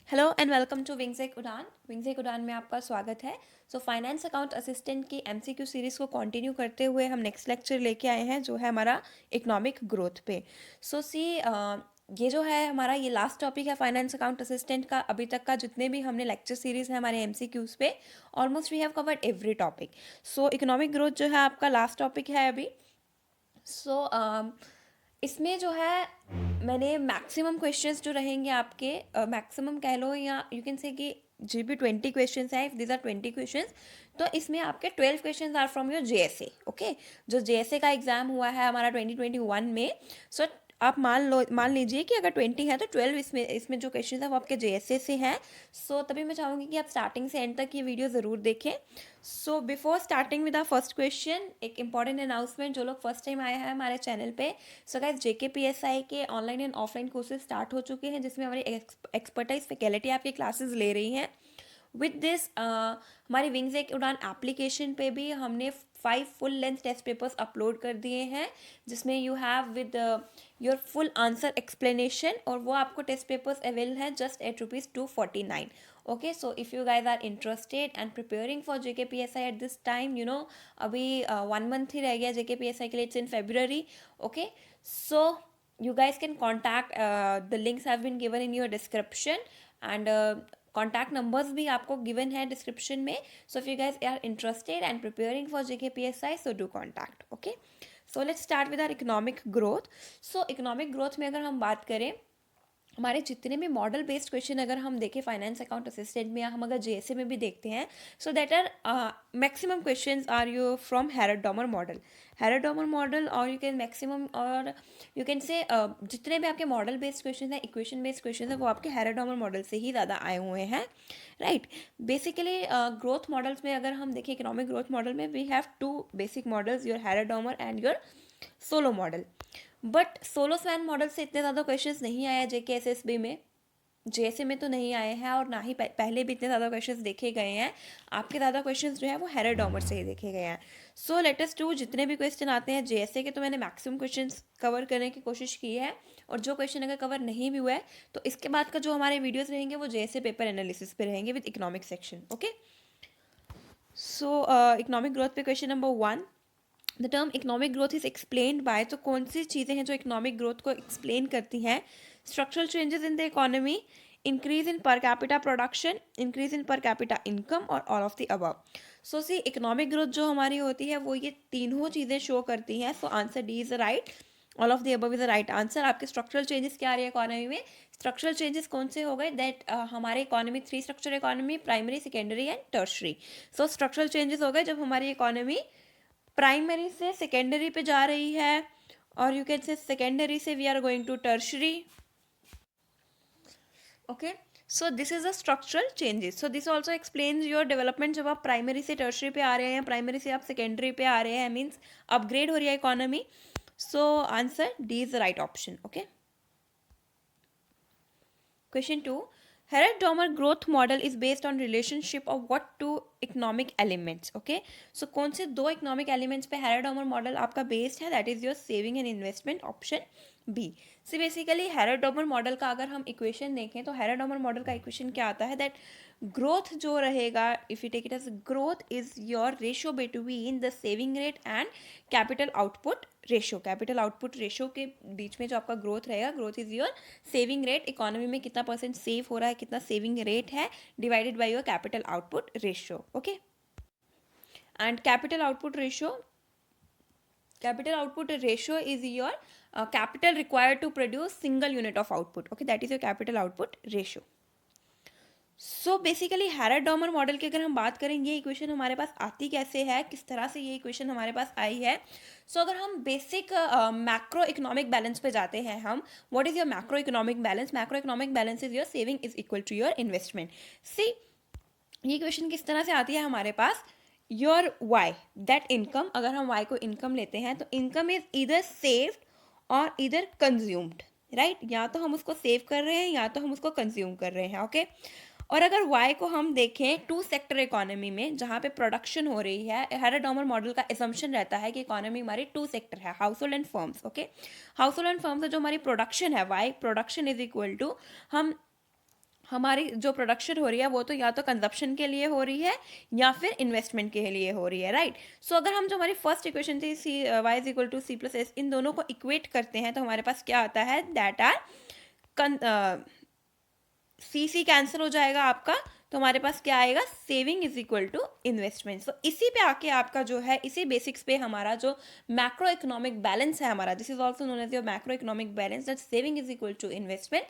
Hello and welcome to wings Udaan. Wings Udaan में आपका स्वागत है। फाइनेंस अकाउंट असिस्टेंट की एमसीक्यू सीरीज़ को कंटिन्यू करते हुए हम नेक्स्ट लेक्चर लेके आए हैं जो है हमारा इकोनॉमिक ग्रोथ पे। ये जो है हमारा ये लास्ट टॉपिक है फाइनेंस अकाउंट असिस्टेंट का। अभी तक का जितने भी हमने लेक्चर सीरीज़ है हमारे एमसीक्यूज़ पे, almost we have covered every topic. Economic growth जो है आपका लास्ट टॉपिक है अभी। इसमें जो है मैंने मैक्सिमम क्वेश्चंस जो रहेंगे आपके, मैक्सिमम कह लो या यू कैन से कि जी भी 20 क्वेश्चंस हैं, इफ दिस आर 20 क्वेश्चंस, तो इसमें आपके 12 questions are from your JSA. Okay, जो जेएसए का एग्जाम हुआ है हमारा 2021 में। सो आप मान लीजिए कि अगर 20 है तो 12 इसमें इसमें जो क्वेश्चन है वो आपके जेएसए से हैं। तभी मैं चाहूँगी कि आप स्टार्टिंग से एंड तक ये वीडियो ज़रूर देखें। Before starting with our first question, एक इंपॉर्टेंट अनाउंसमेंट। जो लोग फर्स्ट टाइम आए हैं हमारे चैनल पे, गाइस जेकेपीएसआई के online and offline courses start हो चुके हैं जिसमें हमारी एक्सपर्टाइज फैकल्टी आपकी क्लासेस ले रही हैं। विद दिस हमारी विंग्स एक उड़ान एप्लीकेशन पे भी हमने 5 full length test papers upload कर दिए हैं जिसमें you have with your full answer explanation, और वो आपको टेस्ट पेपर्स अवेलेबल हैं just at ₹249। Okay, so if you guys are interested and preparing for JKPSI at this time, अभी 1 month ही रह गया जेकेपीएसआई के लिए, it's in February। Okay, so you guys can contact, the links have been given in your description, and contact numbers भी आपको given है description में. So if you guys are interested and preparing for JKPSI, so do contact. Okay, so let's start with our economic growth. Economic growth में अगर हम बात करें, हमारे जितने भी मॉडल बेस्ड क्वेश्चन अगर हम देखें फाइनेंस अकाउंट असिस्टेंट में, या हम अगर जेएसए में भी देखते हैं, so that are maximum questions are you from Harrod Domar model. Harrod Domar model, और यू कैन मैक्सिमम, और यू कैन से जितने भी आपके मॉडल बेस्ड क्वेश्चन हैं, इक्वेशन बेस्ड क्वेश्चन हैं, वो आपके हेरोडोमर मॉडल से ही ज़्यादा आए हुए हैं, राइट। बेसिकली ग्रोथ मॉडल्स में अगर हम देखें, इकोनॉमिक ग्रोथ मॉडल में we have 2 basic models, your Harrod Domar and your Solow model. But Solow Swan model से इतने ज़्यादा क्वेश्चंस नहीं आए जेकेएसएसबी में, जेएसए में तो नहीं आए हैं, और ना ही पहले भी इतने ज़्यादा क्वेश्चंस देखे गए हैं। आपके ज़्यादा क्वेश्चंस जो है वो हेरोडोमर से ही देखे गए हैं। लेट अस डू, जितने भी क्वेश्चन आते हैं जेएसए के, तो मैंने मैक्सिमम क्वेश्चंस कवर करने की कोशिश की है, और जो क्वेश्चन अगर कवर नहीं भी हुआ है तो इसके बाद का जो हमारे वीडियोज़ रहेंगे वो जेएसए पेपर एनालिसिस पे रहेंगे with economic section. Okay, economic growth पे question number 1, the term economic growth is explained by, तो कौन सी चीज़ें हैं जो इकोनॉमिक ग्रोथ को एक्सप्लेन करती हैं? Structural changes in the economy, increase in per capita production, increase in per capita income, और all of the above. Economic growth जो हमारी होती है वो ये तीनों चीज़ें शो करती हैं। Answer D is right, all of the above is the right answer. आपके स्ट्रक्चरल चेंजेस क्या आ रही है इकोनॉमी में? स्ट्रक्चरल चेंजेस कौन से हो गए? दैट हमारे economy 3 structure economy, primary, secondary and tertiary. Structural changes हो गए जब हमारी इकोनॉमी प्राइमरी से सेकेंडरी पे जा रही है, और you can say secondary say we are going to tertiary. Okay, so this is the structural changes. This also explains your development. जब आप प्राइमरी से टर्शरी पे आ रहे हैं, प्राइमरी से आप सेकेंडरी पे आ रहे हैं, मीन्स अपग्रेड हो रही है economy. Answer D is the right option. Okay, question 2, Harrod Domar growth model is based on relationship of what 2 economic elements? Okay, कौन से 2 इकोनॉमिक एलिमेंट्स पे हेरोडोमर मॉडल आपका बेस्ड है? That is your saving and investment, option B. Basically Harrod Domar model का अगर हम equation देखें तो हेरोडोमर मॉडल का इक्वेशन क्या आता है? दैट ग्रोथ जो रहेगा, if you take it as growth, is your ratio between the saving rate and capital output ratio. Capital output ratio के बीच में जो आपका ग्रोथ रहेगा, growth is your saving rate, economy में कितना परसेंट सेव हो रहा है, कितना सेविंग रेट है, divided by your capital output ratio. Okay, and capital output ratio is your capital required to produce single unit of output. Okay, that is your capital output ratio. Basically Harrod Domar model की अगर हम बात करें, ये equation हमारे पास आती कैसे है, किस तरह से ये इक्वेशन हमारे पास आई है? अगर हम बेसिक मैक्रो इकोनॉमिक बैलेंस पे जाते हैं, हम what is your macro economic balance? Macro economic balance is your saving is equal to your investment. ये इक्वेशन किस तरह से आती है हमारे पास? योर वाई, दैट इनकम, अगर हम वाई को इनकम लेते हैं तो इनकम इज इधर सेव्ड और इधर कंज्यूम्ड, राइट। या तो हम उसको सेव कर रहे हैं या तो हम उसको कंज्यूम कर रहे हैं। ओके, और अगर वाई को हम देखें 2 सेक्टर इकोनॉमी में, जहाँ पे प्रोडक्शन हो रही है, हेरोडोमर मॉडल का असम्पशन रहता है कि इकोनॉमी हमारी 2 सेक्टर है, household and firms. Okay, household and firms जो हमारी प्रोडक्शन है, Y production is equal to, हम हमारी जो प्रोडक्शन हो रही है वो तो या तो कंजप्शन के लिए हो रही है या फिर इन्वेस्टमेंट के लिए हो रही है, राइट। सो अगर हम जो हमारी फर्स्ट इक्वेशन थी C Y is equal to C plus S, इन दोनों को इक्वेट करते हैं तो हमारे पास क्या आता है, that are C C cancel हो जाएगा आपका, तो हमारे पास क्या आएगा, saving is equal to investment. So इसी पे आके आपका जो है, इसी बेसिक्स पे हमारा जो मैक्रो इकोनॉमिक बैलेंस है हमारा, this is also known as your macro economic balance, that saving is equal to investment.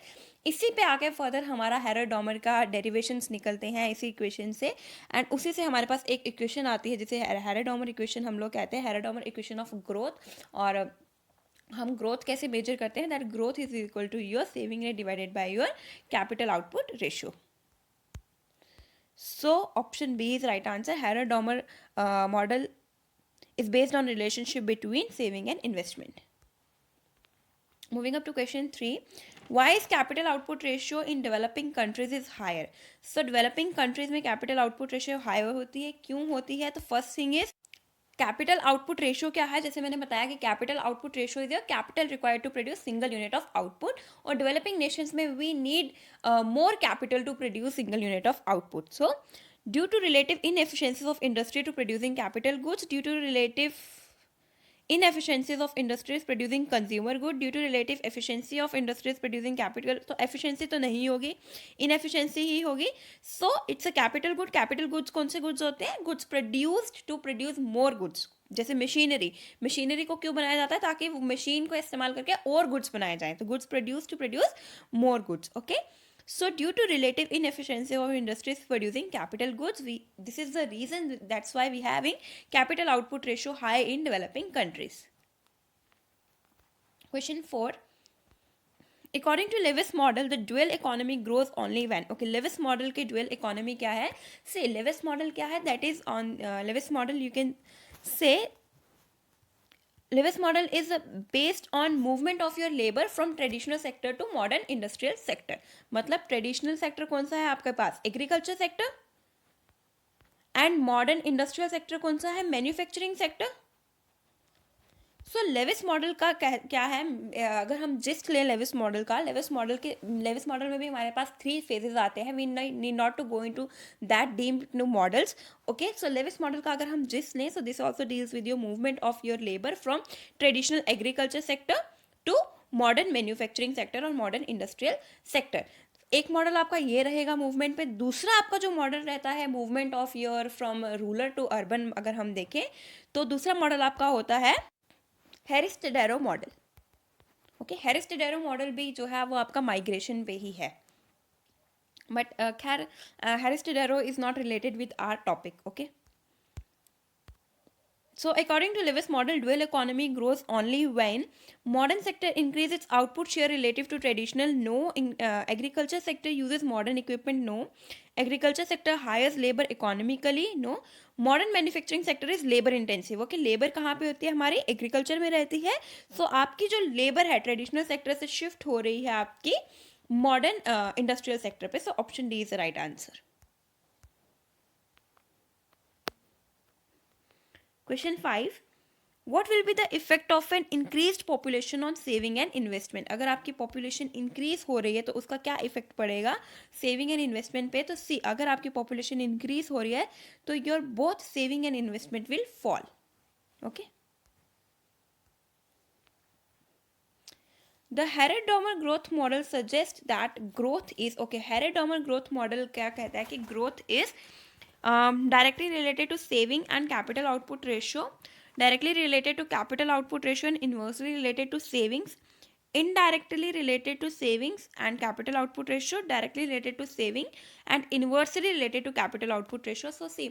इसी पे आके फर्दर हमारा हेरोडोमर का डेरिवेशंस निकलते हैं इसी इक्वेशन से, एंड उसी से हमारे पास एक इक्वेशन आती है जिसे हेरोडोमर इक्वेशन हम लोग कहते हैं, हेरोडोमर इक्वेशन ऑफ ग्रोथ। और हम ग्रोथ कैसे मेजर करते हैं, that growth is equal to your saving rate divided by your capital output ratio. So option B is right answer. Harrod-Domer model is based on relationship between saving and investment. Moving up to question 3, why is capital output ratio in developing countries is higher? So developing countries में capital output ratio higher होती है, क्यों होती है? तो first thing is capital output ratio क्या है, जैसे मैंने बताया कि capital output ratio is capital required to produce single unit of output, और डेवलपिंग नेशंस में we need more capital to produce single unit of output. So due to relative inefficiencies of industry to producing capital goods, due to relative inefficiencies of industries producing consumer good, due to relative efficiency of industries producing capital, तो efficiency तो नहीं होगी, inefficiency ही होगी। so it's a capital good। capital goods कौन से goods होते हैं, goods produced to produce more goods। जैसे मशीनरी को क्यों बनाया जाता है, ताकि मशीन को इस्तेमाल करके और गुड्स बनाए जाएं, तो goods produce to produce more goods, okay. So due to relative inefficiency of industries producing capital goods, this is the reason, that's why we having capital output ratio high in developing countries. Question 4, according to Lewis model the dual economy grows only when, okay, Lewis model के dual economy क्या है, say Lewis model क्या है, that is on Lewis model you can say Lewis model is based on movement of your labor from traditional sector to modern industrial sector। मतलब traditional sector कौन सा है आपके पास, agriculture sector, and modern industrial sector कौन सा है, manufacturing sector. So Lewis model का क्या है, अगर हम जिस्ट लें लेविस मॉडल का, लेविस मॉडल में भी हमारे पास 3 फेजेस आते हैं, we need not to go into that deep no models, okay. So Lewis model का अगर हम जिस्ट लें, so this also deals with your movement of your labour from traditional agriculture sector to modern manufacturing sector और modern industrial sector. एक model आपका ये रहेगा movement पे, दूसरा आपका जो मॉडल रहता है movement of your from rural to urban, अगर हम देखें तो दूसरा मॉडल आपका होता है Harris Todaro model, okay. Harris Todaro model भी जो है वो आपका माइग्रेशन पे ही है, बट खैर Harris Todaro is not related with our topic, okay. So according to Lewis model, dual economy grows only when modern sector increases its output share relative to traditional, no. Agriculture sector uses modern equipment, no. Agriculture sector hires labor economically, no. Modern manufacturing sector is labor intensive, okay। labor कहाँ पे होती है, हमारी agriculture में रहती है। so आपकी जो लेबर है ट्रेडिशनल सेक्टर से शिफ्ट हो रही है आपकी मॉडर्न इंडस्ट्रियल सेक्टर पे। so option D is the right answer. Question 5, what will be the effect of an increased population on saving and investment? अगर आपकी population increase हो रही है तो उसका क्या effect पड़ेगा saving and investment पे, तो सी अगर आपकी population increase हो रही है तो your both saving and investment will fall, okay। The Harrod-Domer growth model suggests that growth is, okay, Harrod-Domer growth model क्या कहता है कि growth is directly related to saving and capital output ratio, directly related to capital output ratio and inversely related to savings, indirectly related to savings and capital output ratio, directly related to saving and inversely related to capital output ratio। so see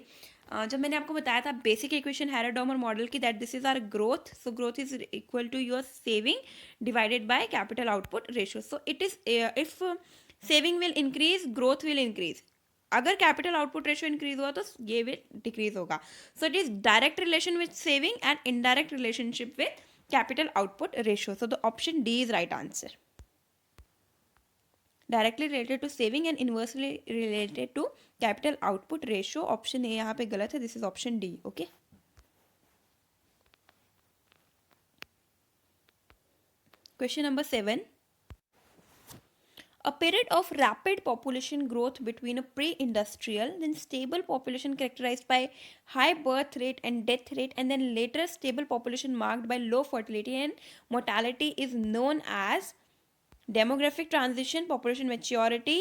जब मैंने आपको बताया था basic equation Harrod Domar model की, that this is our growth, so growth is equal to your saving divided by capital output ratio. So it is if saving will increase growth will increase, अगर capital output ratio increase हुआ तो ये will decrease होगा। So it is direct relation with saving and indirect relationship with capital output ratio. So the option D is right answer, directly related to saving and inversely related to capital output ratio. Option A यहाँ पे गलत है, this is option D, okay. Question number 7, A period of rapid population growth between a pre-industrial, then stable population characterized by high birth rate and death rate, and then later stable population marked by low fertility and mortality is known as demographic transition, population maturity,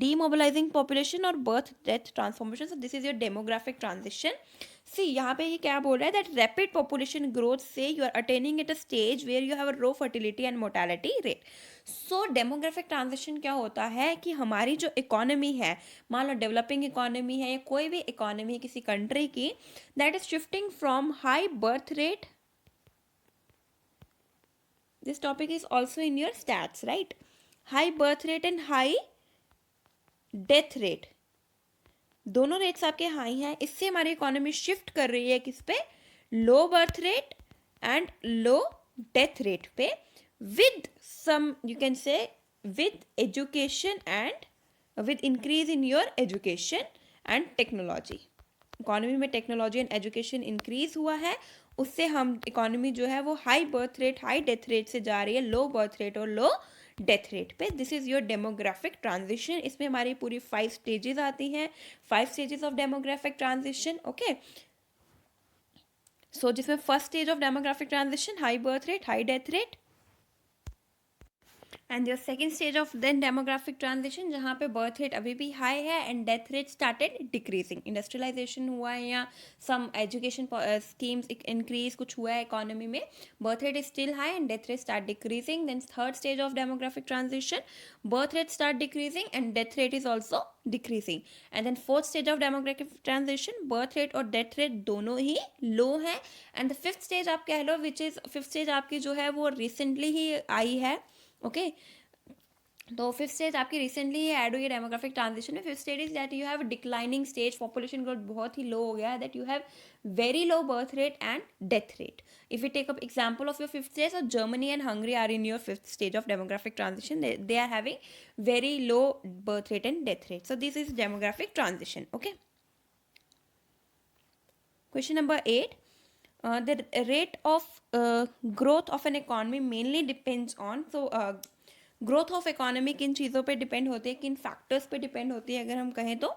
demobilizing population और birth death transformation. So this is your demographic transition. See, यहाँ पे ये क्या बोल रहा है that rapid population growth से you are attaining at a stage where you have a low fertility and mortality rate. So demographic transition क्या होता है कि हमारी जो इकोनॉमी है, मान लो डेवलपिंग इकोनॉमी है या कोई भी इकोनॉमी है किसी कंट्री की, that is shifting from high birth rate. This topic is also in your stats, right? High birth rate and high death rate, दोनों रेट्स आपके हाई हैं. इससे हमारी इकोनॉमी शिफ्ट कर रही है किस पे? Low birth rate and low death rate पे, with some you can say with education and with increase in your education and technology. Economy में टेक्नोलॉजी एंड एजुकेशन इंक्रीज हुआ है, उससे हम इकोनॉमी जो है वो high birth rate high death rate से जा रही है लो बर्थ रेट और लो डेथ रेट पे. This is your demographic transition. इसमें हमारी पूरी 5 स्टेजेस आती हैं, 5 stages of demographic transition. Okay, so जिसमें first stage of demographic transition high birth rate high death rate, and your second stage of then demographic transition जहाँ पे birth rate अभी भी हाई है and death rate started decreasing. Industrialisation हुआ है या सम education schemes increase कुछ हुआ है इकोनॉमी में, birth rate is still high and death rate start decreasing. Then third stage of demographic transition birth rate start decreasing and death rate is also decreasing. And then fourth stage of demographic transition birth rate और death rate दोनों ही लो है. And the fifth stage आप कह लो which is fifth stage आपकी जो है वो रिसेंटली ही आई है. ओके, तो फिफ्थ स्टेज आपकी रिसेंटली ऐड हुई है डेमोग्राफिक ट्रांजिशन में. Fifth stage is that you have declining stage, population growth बहुत ही लो हो गया है, that you have very low birth rate and death rate. If you take up example of your fifth stage, so Germany and Hungary are in your fifth stage of demographic transition. They are having very low birth rate and death rate. So this is demographic transition. Okay. Question number 8. The rate of growth of an economy mainly depends on, so growth of economy किन चीज़ों पे depend होती है, किन factors पे depend होती है अगर हम कहें तो?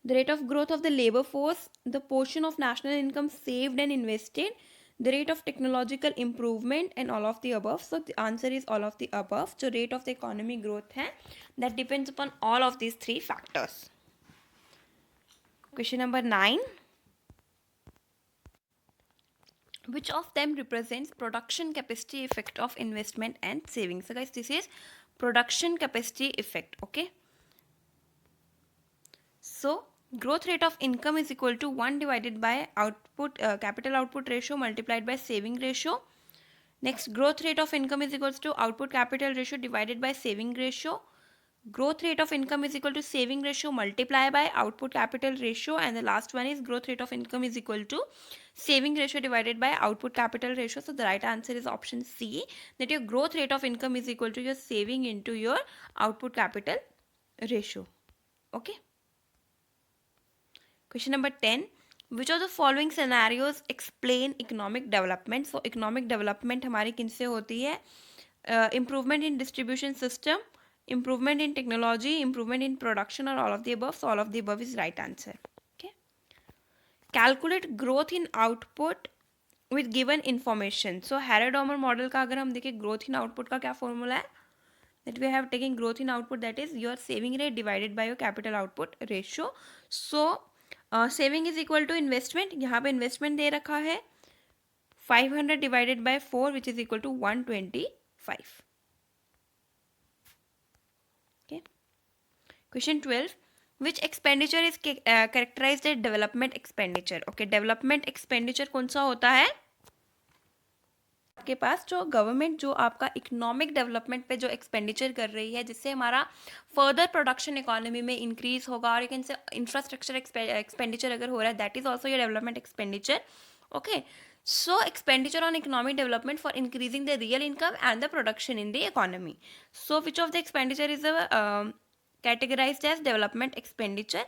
The rate of growth of the labour force, the portion of national income saved and invested, the rate of technological improvement and all of the above. So the answer is all of the above. जो rate of the economy growth है that depends upon all of these 3 factors. Question number 9. Which of them represents production capacity effect of investment and savings? So guys, this is production capacity effect. Okay, so growth rate of income is equal to 1 divided by output capital output ratio multiplied by saving ratio. Next, growth rate of income is equals to output capital ratio divided by saving ratio. Growth rate of income is equal to saving ratio multiplied by output capital ratio, and the last one is growth rate of income is equal to saving ratio divided by output capital ratio. So the right answer is option C, that your growth rate of income is equal to your saving into your output capital ratio. Okay. Question number 10. Which of the following scenarios explain economic development? So economic development हमारी किनसे होती है? Improvement in distribution system, improvement in technology, improvement in production, or all of the above. So all of the above is right answer. Okay. Calculate growth in output with given information. So Harrod-Domar model का अगर हम देखें growth in output का क्या formula है? That we have taken growth in output, that is your saving rate divided by your capital output ratio. So saving is equal to investment. यहाँ पे investment दे रखा है 500 divided by 4 which is equal to 125. Okay. Question 12. Which expenditure is characterized as development expenditure? Okay, development expenditure कौन सा होता है? आपके पास जो गवर्नमेंट जो आपका इकोनॉमिक डेवलपमेंट पे जो एक्सपेंडिचर कर रही है जिससे हमारा फर्दर प्रोडक्शन इकोनॉमी में इंक्रीज होगा, और इनसे इंफ्रास्ट्रक्चर एक्सपेंडिचर अगर हो रहा है that is also your development expenditure. Okay, so expenditure on economic development for increasing the real income and the production in the economy. So which of the expenditure is categorized as development expenditure?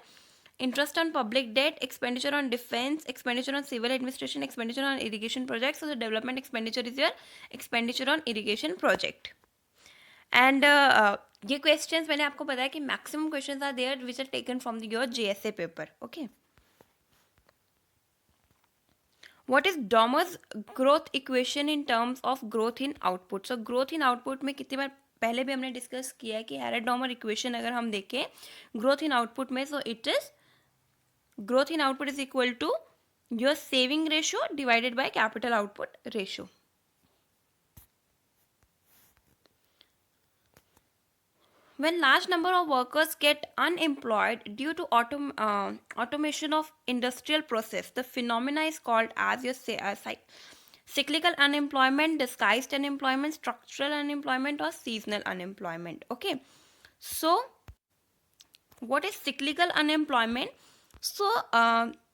Interest on public debt, expenditure on defense, expenditure on civil administration, expenditure on irrigation projects. So the development expenditure is your expenditure on irrigation project. And ये questions मैंने आपको बताया कि maximum questions are there which are taken from your GSA paper. Okay, what is Domar's growth equation in terms of growth in output. So growth in output में कितनी बार पहले भी हमने डिस्कस किया है कि हैरेड डॉमर इक्वेशन अगर हम देखें ग्रोथ इन आउटपुट में, सो it is growth in output is equal to your saving ratio divided by capital output ratio. When large number of workers get unemployed due to automation of industrial process, the phenomena is called as your cyclical unemployment, disguised unemployment, structural unemployment, or seasonal unemployment. Okay, so what is cyclical unemployment? So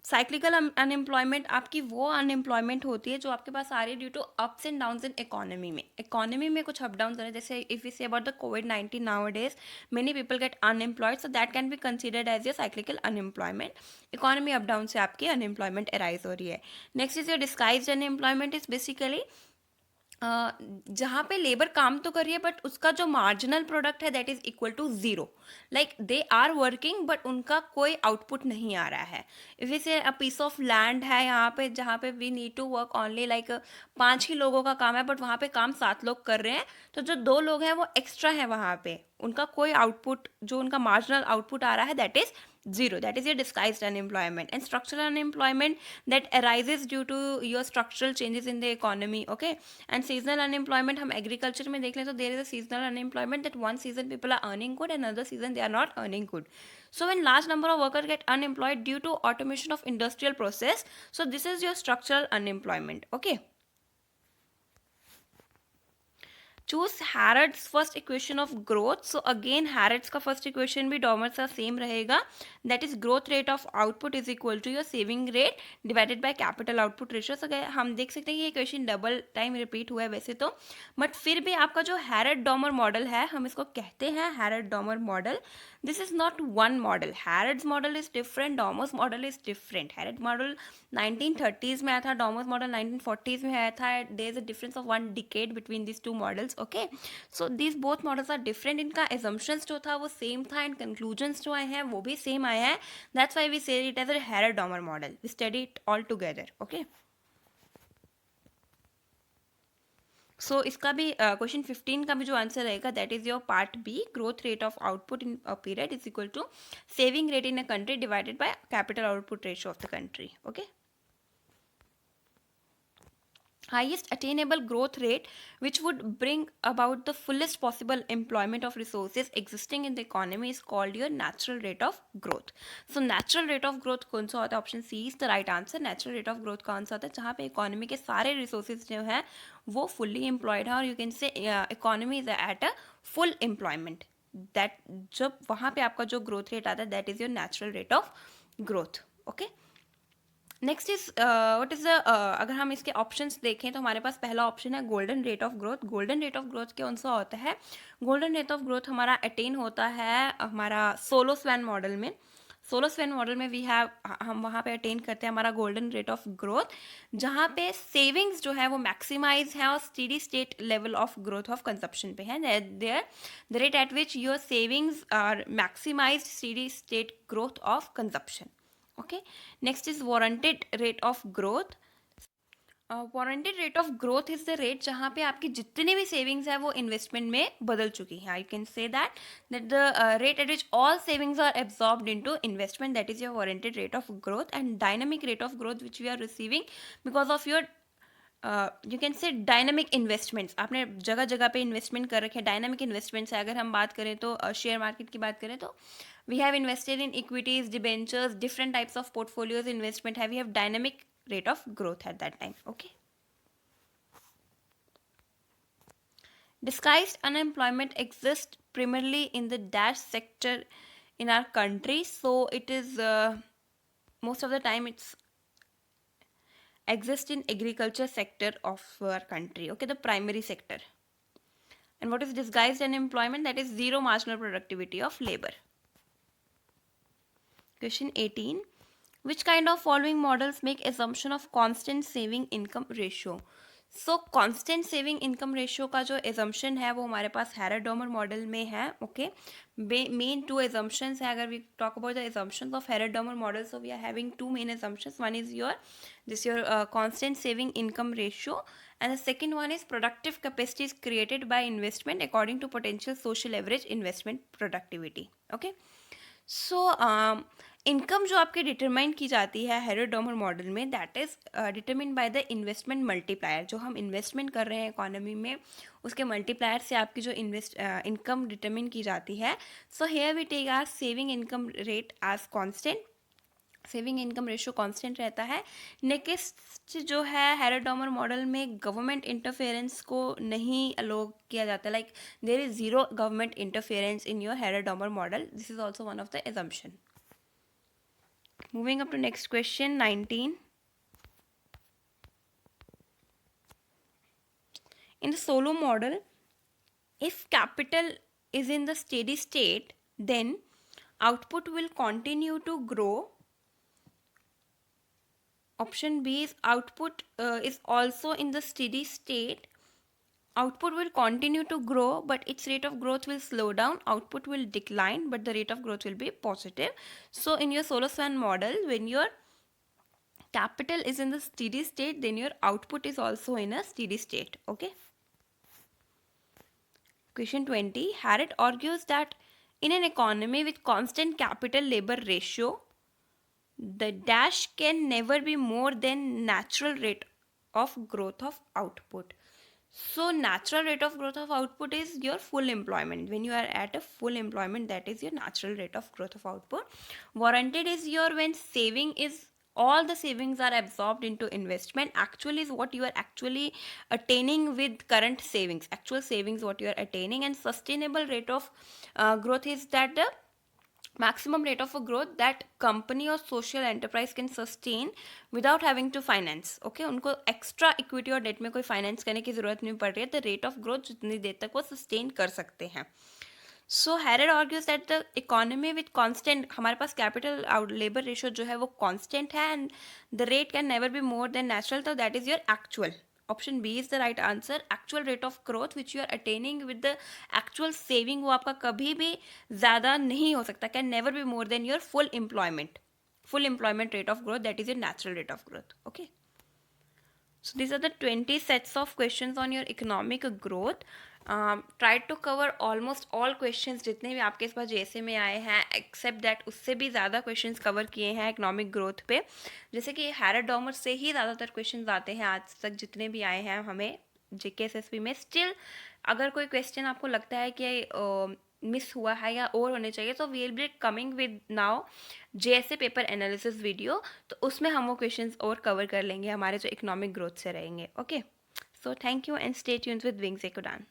cyclical unemployment आपकी वो unemployment होती है जो आपके पास आ रही है due to ups and downs in economy में कुछ अप डाउन हो रहे हैं. जैसे if you say about the कोविड-19 nowadays many people get unemployed, so that can be considered as your cyclical unemployment. Economy up down से आपकी unemployment arise हो रही है. Next is your disguised unemployment. Is basically जहाँ पे labour काम तो कर रही है बट उसका जो मार्जिनल प्रोडक्ट है that is equal to zero. Like they are working but उनका कोई आउटपुट नहीं आ रहा है. इफ इसे अ पीस ऑफ लैंड है यहाँ पे जहाँ पे we need to work only like 5 ही लोगों का काम है बट वहाँ पे काम 7 लोग कर रहे हैं, तो जो 2 लोग हैं वो एक्स्ट्रा है वहाँ पे, उनका कोई आउटपुट जो उनका मार्जिनल आउटपुट आ रहा है that is zero. That is your disguised unemployment. And structural unemployment that arises due to your structural changes in the economy. Okay, and seasonal unemployment हम agriculture में देख लें तो there is a seasonal unemployment that one season people are earning good and another season they are not earning good. So when large number of workers get unemployed due to automation of industrial process, so this is your structural unemployment. Okay, choose Harrod's first equation of growth. So again Harrod's का first equation भी Domar's का same रहेगा, that is growth rate of output is equal to your saving rate divided by capital output ratio. So हम देख सकते हैं कि ये इक्वेशन डबल टाइम रिपीट हुआ है वैसे तो, बट फिर भी आपका जो हैरड डॉमर मॉडल है हम इसको कहते हैं Harrod Domar model. This is not one model. Harrod's model is different, Domar's model is different. Harrod model 1930s में आया था, डॉमर्स मॉडल 1940s में आया था. There is a difference of 1 decade between this two models. Okay, so this both models are different. इनका assumptions जो था वो सेम था एंड कंक्लूजन्स जो आए हैं वो भी सेम आए हैं. That's why we say it as a Harrod Domar model. We study it all together. Okay, so इसका भी क्वेश्चन 15 का भी जो आंसर रहेगा that is your part B. Growth rate of output in a period is equal to saving rate in a country divided by capital output ratio of the country. Okay, highest attainable growth rate which would bring about the fullest possible employment of resources existing in the economy is called your natural rate of growth. So natural rate of growth कौन सा होता है? Option C is the right answer. Natural rate of growth कौन सा होता है? जहाँ पे इकोनॉमी के सारे रिसोर्सेज जो है वो फुल्ली एम्प्लॉयड है और यू कैन से economy is at a full employment. That जब वहाँ पे आपका जो ग्रोथ रेट आता है that is your natural rate of growth. Okay, next is what is the अगर हम इसके ऑप्शंस देखें तो हमारे पास पहला ऑप्शन है golden rate of growth. Golden rate of growth कौन सा होता है? गोल्डन रेट ऑफ ग्रोथ हमारा अटेन होता है हमारा सोलो स्वैन मॉडल में. सोलो स्वैन मॉडल में वी हैव हम वहाँ पे अटेन करते हैं हमारा गोल्डन रेट ऑफ ग्रोथ जहाँ पे सेविंग्स जो है वो मैक्सिमाइज है और steady state level of growth of consumption पे है. There the rate at which your savings are maximise steady state growth of consumption. Okay, next is warranted rate of growth. Warranted rate of growth is the rate जहाँ पे आपकी जितनी भी savings है वो investment में बदल चुकी हैं. I can say that the rate at which all savings are absorbed into investment that is your warranted rate of growth. And dynamic rate of growth which we are receiving because of your you can say dynamic investments. आपने जगह जगह पे investment कर रखे हैं. Dynamic investments है अगर हम बात करें तो शेयर मार्केट की बात करें तो we have invested in equities, debentures, different types of portfolios investment have we have dynamic rate of growth at that time. Okay, disguised unemployment exists primarily in the dash sector in our country. So it is most of the time it's exists in agriculture sector of our country. Okay, the primary sector. And what is disguised unemployment? That is zero marginal productivity of labor. Question 18. Which kind of following models make assumption of constant saving income ratio? So constant saving income ratio का जो assumption है वो हमारे पास हेराडोमर model में है. Okay, main to assumptions है. अगर we talk about the assumptions of Harrod Domar model, so we are having two main assumptions. One is your constant saving income ratio, and the second one is productive capacity is created by investment according to potential social average investment productivity. Okay, so income जो आपके determine की जाती है Harrod Domar model में, that is determine by the investment multiplier. जो हम investment कर रहे हैं इकोनॉमी में, उसके मल्टीप्लायर से आपकी जो इनकम डिटरमिन की जाती है. So here we take our saving income rate as constant. Saving income ratio constant रहता है. नेक्स्ट जो है हेरोडोमर मॉडल में गवर्नमेंट इंटरफेरेंस को नहीं अलो किया जाता. Like there is zero government interference in your Harrod Domar model. This is also one of the assumption. Moving up to next question 19. In the Solow model, if capital is in the steady state, then output will continue to grow. Option B is output is also in the steady state. Output will continue to grow, but its rate of growth will slow down. Output will decline, but the rate of growth will be positive. So in your Solow-Swan model, when your capital is in the steady state, then your output is also in a steady state. Okay. Question 20. Harrod argues that in an economy with constant capital-labor ratio, the dash can never be more than natural rate of growth of output. So natural rate of growth of output is your full employment. When you are at a full employment, that is your natural rate of growth of output. Warranted is your when saving is all the savings are absorbed into investment. Actual is what you are actually attaining with current savings. Actual savings what you are attaining. And sustainable rate of growth is that the maximum rate of a growth that company or social enterprise can sustain without having to finance. Okay, उनको extra equity और debt में कोई finance करने की ज़रूरत नहीं पड़ रही है. The rate of growth जितनी देर तक वो sustain कर सकते हैं. So Harrod argues that the economy with constant, हमारे पास capital labor ratio जो है वो constant है, and the rate can never be more than natural, so that is your actual. Option B is the right answer. Actual rate of growth which you are attaining with the actual saving, वो आपका कभी भी ज़्यादा नहीं हो सकता. Can never be more than your full employment. Full employment rate of growth, that is your natural rate of growth. Okay. So these are the 20 sets of questions on your economic growth. Try to cover almost all questions जितने भी आपके इस बार JSA में आए हैं, accept that उससे भी ज़्यादा क्वेश्चंस कवर किए हैं इकोनॉमिक ग्रोथ पे. जैसे कि हेरोडोमर से ही ज़्यादातर क्वेश्चंस आते हैं आज तक जितने भी आए हैं हमें JKSSB में. स्टिल अगर कोई क्वेश्चन आपको लगता है कि मिस हुआ है या और होने चाहिए, तो we will be coming with now JSA paper analysis video. तो उसमें हम वो क्वेश्चंस और कवर कर लेंगे हमारे जो इकोनॉमिक ग्रोथ से रहेंगे. Okay, so thank you and stay tuned with wings एक उड़ान.